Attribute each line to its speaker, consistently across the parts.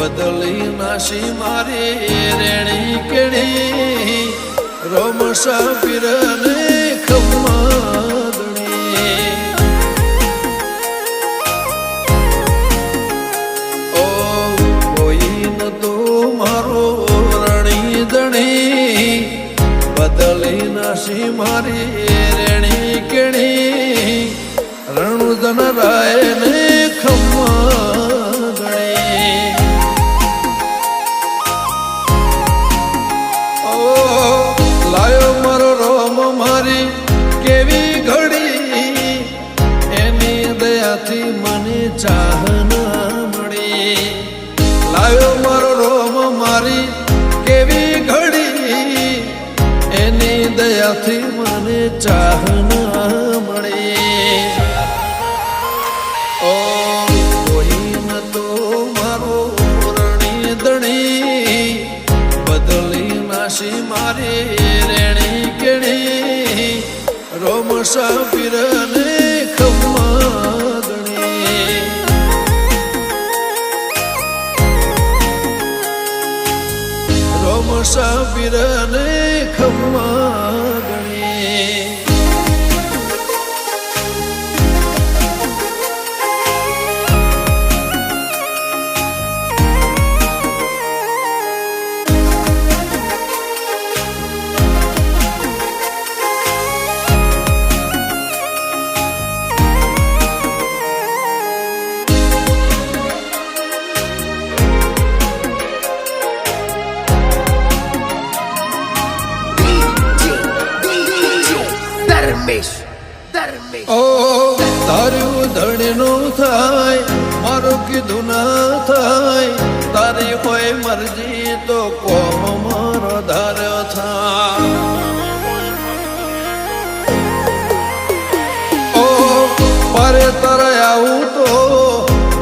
Speaker 1: બદલી નાશી મારી રેણી કેણી રોમસા પીરને ખમ્માદણી ઓ કોઈ ન તો મારો રણી દણી બદલી નાશી મારી રેણી કેણી રણુદન રાય ને ખમ્માદણી લાયો મારો રોમ મારી કેવી ઘડી એની દયાથી મને ચાહના મળી લાયો મારો રોમ મારી કેવી ઘડી એની દયાથી મને ચાહના મળી ઓ કોઈ ન તો મારો રણી દણી બદલી નાશી મારી રેણી કેણી રોમસા પીરને ખમ્માદણી રોમસા પીરને ખમ્માદણી ઓ તારું ધણીનું થાય મારું કીધું ના થાય તારી હોય મરજી તો કોમ મારો ધાર્યો થાય ઓ પારે તારે આવું તો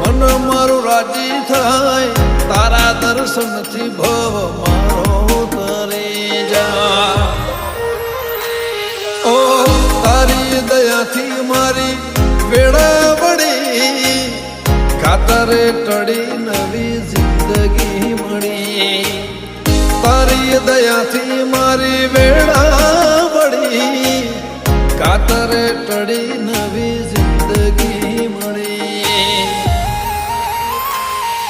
Speaker 1: મન મારું રાજી થાય તારા દર્શનથી ભવ મારો તરી જા ઓ તારી દયાથી મારી વેળા વળી કાતરે ટળી નવી જિંદગી મળી તારી દયાથી મારી વેળા વળી કાતરે ટળી નવી જિંદગી મળી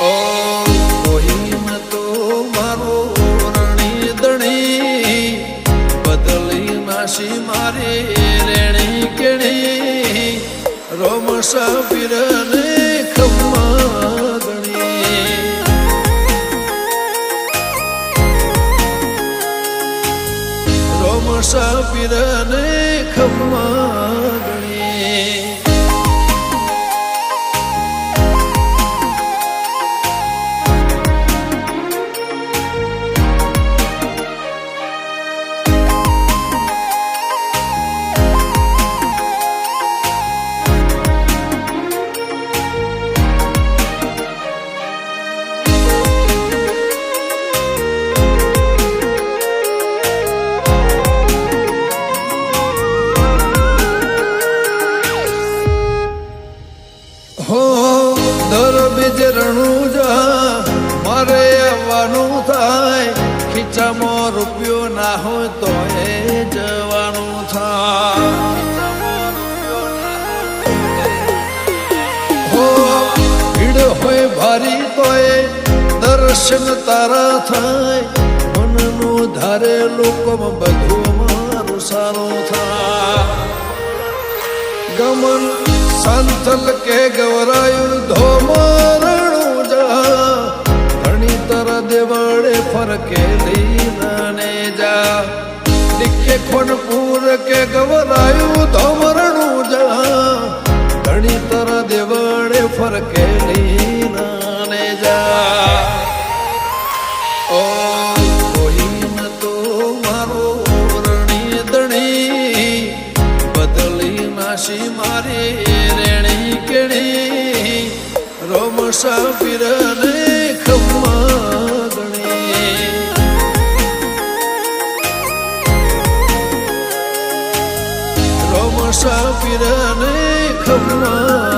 Speaker 1: ઓ કોઈ ન તો મારો રણી દણી બદલી નાશી મારી રેણી કેણી રોમસા પીરને ખમ્માદણી રોમસા પીરને ખમ્માદણી હો દર બીજ રણુજા મારે આવવાનું થાય ખીચામાં રૂપિયો ના હોય તો એ જવાનું થાય હો ભીડ હોય ભારી તો એ દર્શન તારા થાય મનનું ધારે લોકોમાં બધું મારું સારું થાય ગમન સંતલ કે ગવરાયું ધોમરણું જા ધણી તર દેવળે ફરકેલી નાને જા ડીકે ખોનપુર કે ગવરાયું ધોમરણું જા ધણી તર દેવળે ફરકેલી નાને જા ઓ કોઈ ન તો મારો રણી દણી બદલી નાશી મારી રેણી કેણી રોમસા પીરને ખમ્માદણી રોમસા પીરને ખમ્માદણી